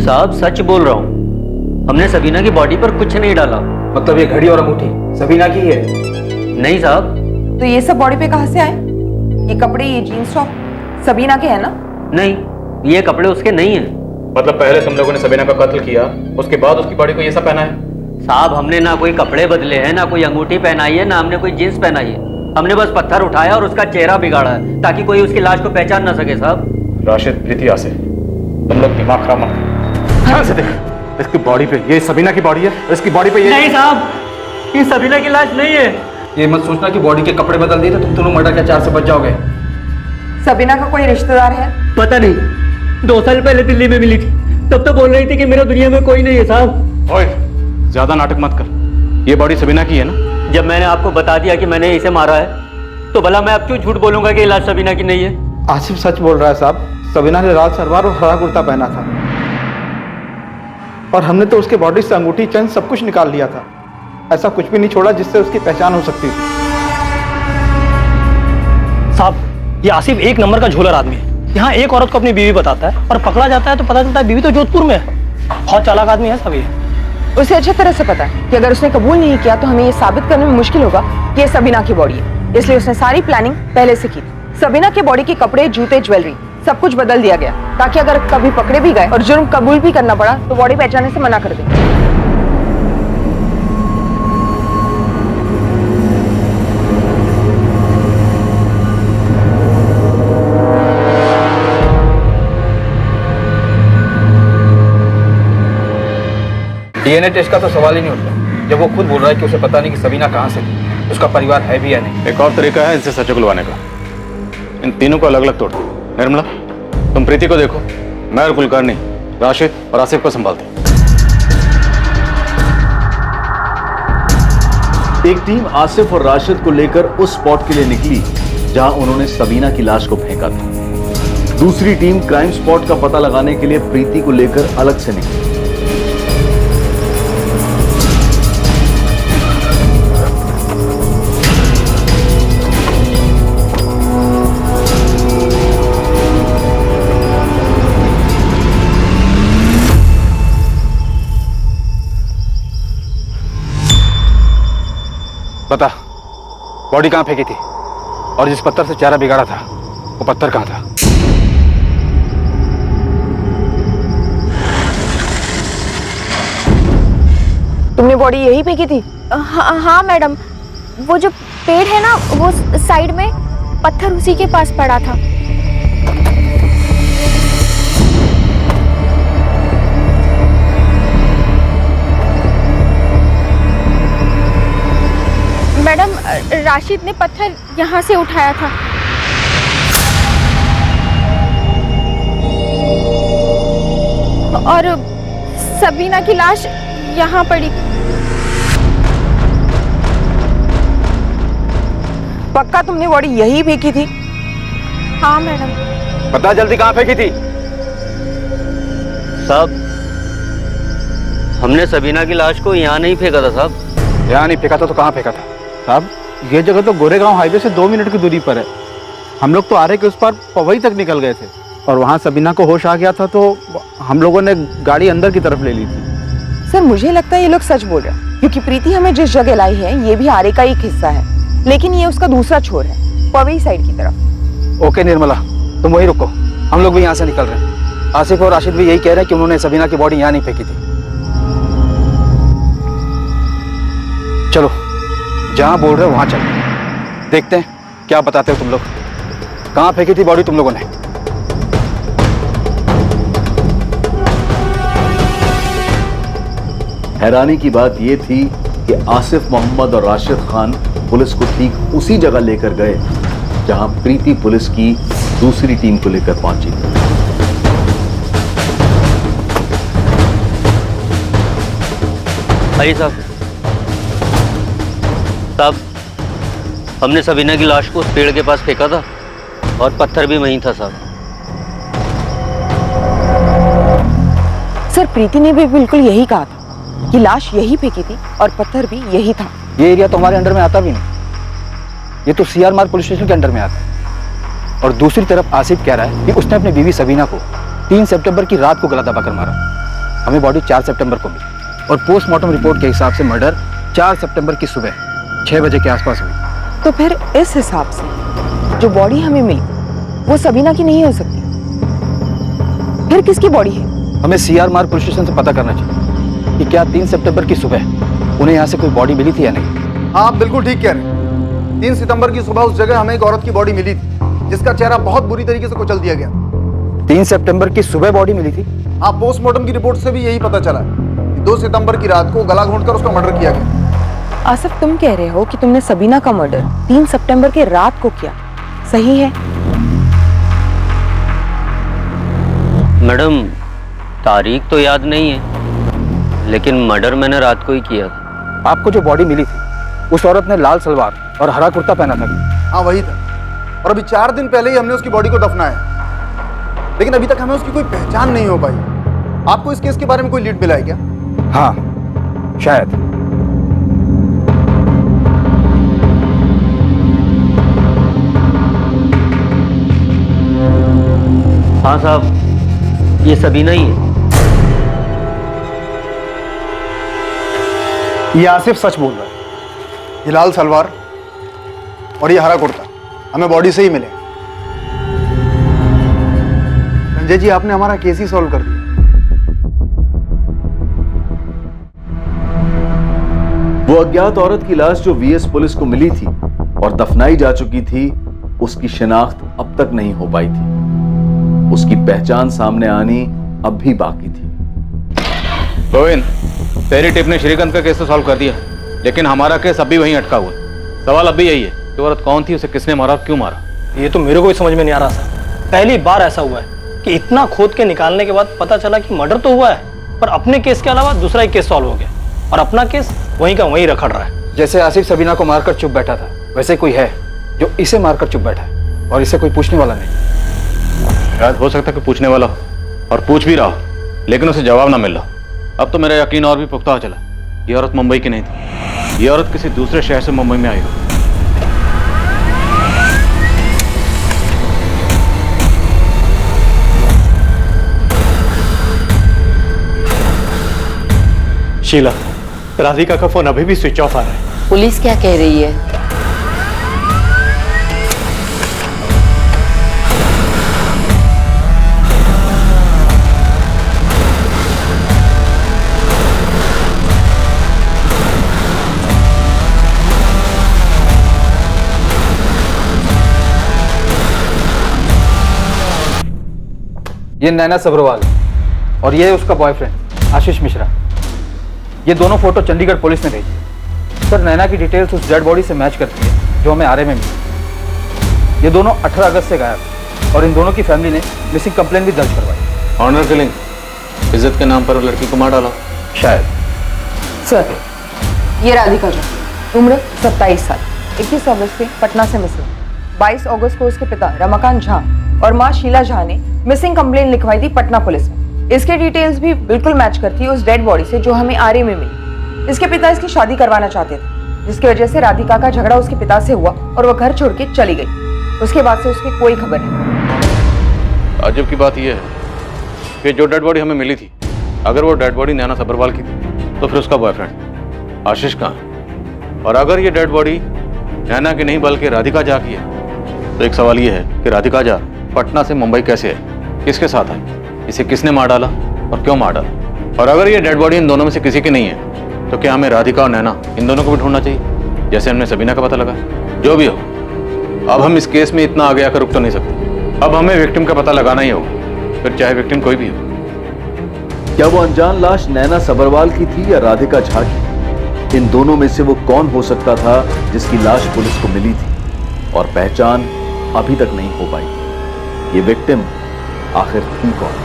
साहब सच बोल रहा हूँ, हमने सबीना की बॉडी पर कुछ नहीं डाला।
मतलब ये घड़ी और अंगूठी सबीना की है?
नहीं साहब।
तो ये सब बॉडी पे कहाँ से आए? ये कपड़े, ये जीन्स टॉप सबीना के हैं ना?
नहीं, ये कपड़े उसके नहीं है।
मतलब पहले तुम लोगों ने सबीना का कत्ल किया, उसके बाद उसकी बॉडी को ये सब पहना है?
साहब हमने ना कोई कपड़े बदले हैं, ना कोई अंगूठी पहनाई है, ना हमने कोई जींस पहनाई है। हमने बस पत्थर उठाया और उसका चेहरा बिगाड़ा है ताकि कोई उसकी लाश को पहचान ना सके। साहब
राशिद, प्रीति, आसिफ, तुम लोग दिमाग खराब मत करो। ध्यान से देख, इसकी बॉडी पे ये सबीना की बॉडी है, इसकी बॉडी पे ये
नहीं साहब, ये सबीना की लाश नहीं है।
ये मत सोचना कि बॉडी के कपड़े बदल दिए तो तुम दोनों मर्डर के चार्ज से बच जाओगे।
सबीना का कोई रिश्तेदार है?
पता नहीं, 2 साल पहले दिल्ली में मिली थी, तब तो बोल रही थी कि मेरा दुनिया में कोई नहीं है। साहब
ओए, ज्यादा नाटक मत कर, ये बॉडी सबीना की है ना?
जब मैंने आपको बता दिया कि मैंने इसे मारा है तो भला मैं अब क्यों झूठ बोलूंगा कि लाश सबीना की नहीं है?
आसिफ सच बोल रहा है साहब, सबीना ने लाल सलवार और हरा कुर्ता पहना था और हमने तो उसके बॉडी से अंगूठी, चेन सब कुछ निकाल लिया था। ऐसा कुछ भी नहीं छोड़ा जिससे उसकी पहचान हो सकती थी।
साहब ये आसिफ एक नंबर का झोलर आदमी है। यहाँ एक औरत को अपनी बीवी बताता है और पकड़ा जाता है तो पता चलता है बीवी तो जोधपुर में है। बहुत चालाक आदमी है सब ये।
उसे अच्छी तरह से पता है कि अगर उसने कबूल नहीं किया तो हमें ये साबित करने में मुश्किल होगा कि ये सबीना की बॉडी है, इसलिए उसने सारी प्लानिंग पहले से की थी। सबीना के बॉडी के कपड़े, जूते, ज्वेलरी सब कुछ बदल दिया गया ताकि अगर कभी पकड़े भी गए और जुर्म कबूल भी करना पड़ा तो बॉडी पहचानने से मना कर दे।
डीएनए टेस्ट का तो सवाल ही नहीं उठता जब वो खुद बोल रहा है कि उसे पता नहीं कि सबीना कहाँ से थी, उसका परिवार है भी या नहीं।
एक और तरीका है इनसे सच उगलवाने का, इन तीनों को अलग अलग तोड़। निर्मला, तुम प्रीति को देखो, मैं और कुलकर्णी राशिद और आसिफ को संभालते।
एक टीम आसिफ और राशिद को लेकर उस स्पॉट के लिए निकली जहां उन्होंने सबीना की लाश को फेंका था। दूसरी टीम क्राइम स्पॉट का पता लगाने के लिए प्रीति को लेकर अलग से निकली।
बता, बॉडी कहाँ फेंकी थी और जिस पत्थर से चेहरा बिगाड़ा था वो पत्थर कहाँ था?
तुमने बॉडी यही फेंकी थी?
हाँ मैडम, वो जो पेड़ है ना वो साइड में, पत्थर उसी के पास पड़ा था। मैडम राशिद ने पत्थर यहाँ से उठाया था। और सबीना की लाश यहाँ पड़ी।
पक्का तुमने बॉडी यही फेंकी थी?
हाँ मैडम।
बता जल्दी, कहाँ फेंकी थी?
साहब हमने सबीना की लाश को यहाँ नहीं फेंका था साहब।
यहाँ नहीं फेंका था तो कहाँ फेंका था?
साहब ये जगह तो गोरेगांव हाईवे से 2 मिनट की दूरी पर है। हम लोग तो आरे के उस पार पवई तक निकल गए थे और वहाँ सबीना को होश आ गया था तो हम लोगों ने गाड़ी अंदर की तरफ ले ली थी।
सर मुझे लगता है ये लोग सच बोल रहे हैं क्योंकि प्रीति हमें जिस जगह लाई है ये भी आरे का एक हिस्सा है, लेकिन ये उसका दूसरा छोर है, पवई साइड की तरफ।
ओके निर्मला, तुम वहीं रुको, हम लोग भी यहाँ से निकल रहे हैं। आसिफ और राशिद भी यही कह रहे हैं कि उन्होंने सबीना की बॉडी यहाँ नहीं फेंकी थी। चलो जहाँ बोल रहे हो वहाँ चलते, देखते हैं क्या बताते हो तुम लोग। कहाँ फेंकी थी बॉडी तुम लोगों ने?
हैरानी की बात यह थी कि आसिफ मोहम्मद और राशिद खान पुलिस को ठीक उसी जगह लेकर गए जहां प्रीति पुलिस की दूसरी टीम को लेकर पहुंची।
आइए साहब। साहब, हमने सबीना की लाश को उस पेड़ के पास फेंका था और पत्थर भी वहीं था साहब।
सर, प्रीति ने भी बिल्कुल यही कहा था कि लाश यही फेंकी थी और पत्थर भी यही था।
ये एरिया तो हमारे अंडर में आता भी नहीं, ये तो सीआर मार्ग पुलिस स्टेशन के अंडर में आता है। और दूसरी तरफ आसिफ कह रहा है कि उसने अपनी बीवी सबीना को 3 सितंबर की रात को गला दबाकर मारा। हमें बॉडी 4 सितंबर को मिली और पोस्टमार्टम रिपोर्ट के हिसाब से मर्डर 4 सितंबर की सुबह 6 बजे के आसपास हुई।
तो फिर इस हिसाब से जो बॉडी हमें मिली वो सबीना की नहीं हो सकती। फिर किसकी बॉडी है?
हमें सीआर मार्ग पुलिस स्टेशन से पता करना चाहिए कि क्या 3 सितंबर की सुबह उन्हें यहाँ से कोई बॉडी मिली थी या नहीं।
हाँ, आप बिल्कुल ठीक कह रहे हैं। 3 सितंबर की सुबह उस जगह हमें एक औरत की बॉडी मिली थी जिसका चेहरा बहुत बुरी तरीके से कुचल दिया गया।
3 सितंबर की सुबह बॉडी मिली थी?
हाँ, पोस्टमार्टम की रिपोर्ट से भी यही पता चला कि 2 सितंबर की रात को गला घोंटकर उसका मर्डर किया गया।
आसिफ, तुम कह रहे हो कि तुमने सबीना का मर्डर 3 सितंबर के रात को किया, सही है?
मैडम, तारीख तो याद नहीं है, लेकिन मर्डर मैंने रात को ही किया था।
आपको जो बॉडी मिली थी उस औरत ने लाल सलवार और हरा कुर्ता पहना था।
हाँ, वही था। और अभी 4 दिन पहले ही हमने उसकी बॉडी को दफनाया, लेकिन अभी तक हमें उसकी कोई पहचान नहीं हो पाई। आपको इस केस के बारे में कोई लीड मिला है क्या?
हाँ, शायद।
हाँ साहब, ये सबीना ही है।
ये आसिफ सच बोल रहा है। ये लाल सलवार और ये हरा कुर्ता हमें बॉडी से ही मिले। संजय जी, आपने हमारा केस ही सॉल्व कर दिया।
वो अज्ञात औरत की लाश जो वीएस पुलिस को मिली थी और दफनाई जा चुकी थी, उसकी शिनाख्त अब तक नहीं हो पाई थी। उसकी पहचान सामने आनी अब भी बाकी थी।
गोविंद, तेरी टिप ने श्रीकांत का केस तो सॉल्व कर दिया, लेकिन हमारा केस अभी वहीं अटका हुआ। सवाल अभी यही है कि औरत कौन थी, उसे किसने मारा, क्यों मारा।
ये तो मेरे को भी समझ में नहीं आ रहा सर। पहली बार ऐसा हुआ है कि इतना खोद के निकालने के बाद पता चला कि मर्डर तो हुआ है, पर अपने केस के अलावा दूसरा ही केस सॉल्व हो गया और अपना केस वहीं का वहीं रखड़ रहा है।
जैसे आसिफ सबीना को मारकर चुप बैठा था, वैसे कोई है जो इसे मारकर चुप बैठा है और इसे कोई पूछने वाला नहीं।
शायद हो सकता है कि पूछने वाला हो और पूछ भी रहा हो, लेकिन उसे जवाब ना मिल रहा। अब तो मेरा यकीन और भी पुख्ता हो चला, ये औरत मुंबई की नहीं थी, ये औरत किसी दूसरे शहर से मुंबई में आई हो।
शीला, राधिका का फोन अभी भी स्विच ऑफ आ रहा है।
पुलिस क्या कह रही है?
ये नैना सब्रवाल और ये उसका बॉयफ्रेंड आशीष मिश्रा। ये दोनों फोटो चंडीगढ़ पुलिस ने भेजी। सर, नैना की डिटेल्स उस डेड बॉडी से मैच करती है जो हमें आरए में मिली। ये दोनों 18 अगस्त से गायब और इन दोनों की फैमिली ने मिसिंग कंप्लेंट भी दर्ज करवाई।
ऑनर किलिंग, इज्जत के नाम पर लड़की को मार डाला
शायद।
सर, ये राधिका झा, उम्र 27 साल, 21 अगस्त से पटना से मिसिंग। 22 अगस्त को उसके पिता रमाकांत झा और माँ शीला झा ने मिसिंग कंप्लेंट लिखवाई थी पटना पुलिस में। इसके डिटेल्स भी बिल्कुल मैच करती है उस डेड बॉडी से जो हमें आरए में मिली। इसके पिता इसकी शादी करवाना चाहते थे, जिसकी वजह से राधिका का झगड़ा उसके पिता से हुआ और वह घर छोड़ के चली गई। उसके बाद से उसकी कोई खबर नहीं।
अजब की बात यह है कि जो डेड बॉडी हमें मिली थी, अगर वो डेड बॉडी नैना सब्रवाल की थी, तो फिर उसका बॉयफ्रेंड आशीष कहाँ है? और अगर ये डेड बॉडी नैना की नहीं बल्कि राधिका झा की है, तो एक सवाल ये है कि राधिका झा पटना से मुंबई कैसे है, किसके साथ है, इसे किसने मार डाला और क्यों मार डाला। और अगर ये डेड बॉडी इन दोनों में से किसी की नहीं है, तो क्या हमें राधिका और नैना इन दोनों को भी ढूंढना चाहिए, जैसे हमने सबीना का पता लगा। जो भी हो, अब हम इस केस में इतना आगे आकर रुक तो नहीं सकते। अब हमें विक्टिम का पता लगाना ही होगा, फिर चाहे विक्टिम कोई भी हो।
क्या वो अनजान लाश नैना सब्रवाल की थी या राधिका झा की? इन दोनों में से वो कौन हो सकता था जिसकी लाश पुलिस को मिली थी और पहचान अभी तक नहीं हो पाई? ये विक्टिम आखिर थी कौन?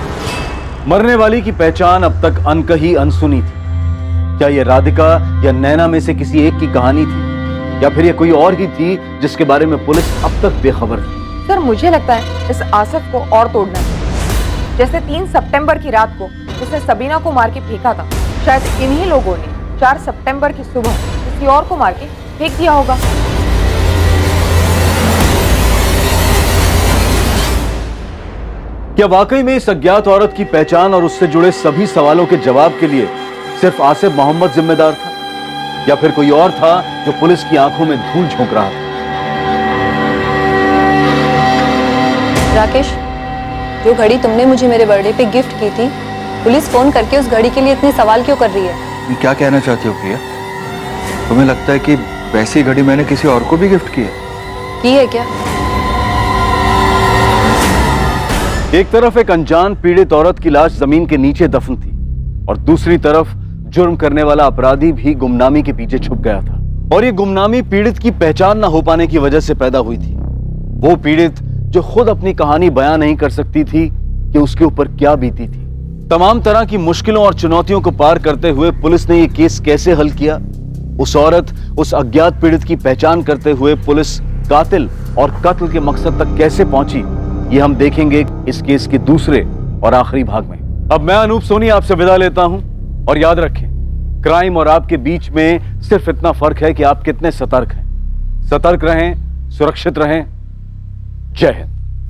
मरने वाली की पहचान अब तक अनकही अनसुनी थी। क्या ये राधिका या नैना में से किसी एक की कहानी थी, या फिर ये कोई और ही थी जिसके बारे में पुलिस अब तक बेखबर थी?
सर मुझे लगता है इस आसिफ को और तोड़ना है। जैसे 3 सितंबर की रात को उसने सबीना को मार के फेंका था, शायद इन्हीं लोगों ने 4 सितंबर की सुबह किसी और को मार के फेंक दिया होगा।
क्या वाकई में इस अज्ञात औरत की पहचान और उससे जुड़े सभी सवालों के जवाब के लिए सिर्फ आसिफ मोहम्मद जिम्मेदार था, या फिर कोई और था जो पुलिस की आंखों में धूल झोंक रहा था?
राकेश, जो घड़ी तुमने मुझे मेरे बर्थडे पे गिफ्ट की थी, पुलिस फोन करके उस घड़ी के लिए इतने सवाल क्यों कर रही है?
तुम क्या कहना चाहती हो प्रिया? तुम्हें लगता है कि वैसी घड़ी मैंने किसी और को भी गिफ्ट की है?
की है क्या?
एक तरफ एक अनजान पीड़ित औरत की लाश जमीन के नीचे दफन थी, और दूसरी तरफ जुर्म करने वाला अपराधी भी गुमनामी के पीछे छुप गया था। और ये गुमनामी पीड़ित की पहचान न हो पाने की वजह से पैदा हुई थी। वो पीड़ित जो खुद अपनी कहानी बयां नहीं कर सकती थी कि उसके ऊपर क्या बीती थी। तमाम तरह की मुश्किलों और चुनौतियों को पार करते हुए पुलिस ने ये केस कैसे हल किया, उस औरत, उस अज्ञात पीड़ित की पहचान करते हुए पुलिस कातिल और कत्ल के मकसद तक कैसे पहुंची, ये हम देखेंगे इस केस के दूसरे और आखिरी भाग में। अब मैं अनूप सोनी आपसे विदा लेता हूं, और याद रखें, क्राइम और आपके बीच में सिर्फ इतना फर्क है कि आप कितने सतर्क हैं। सतर्क रहें, सुरक्षित रहें। जय हिंद।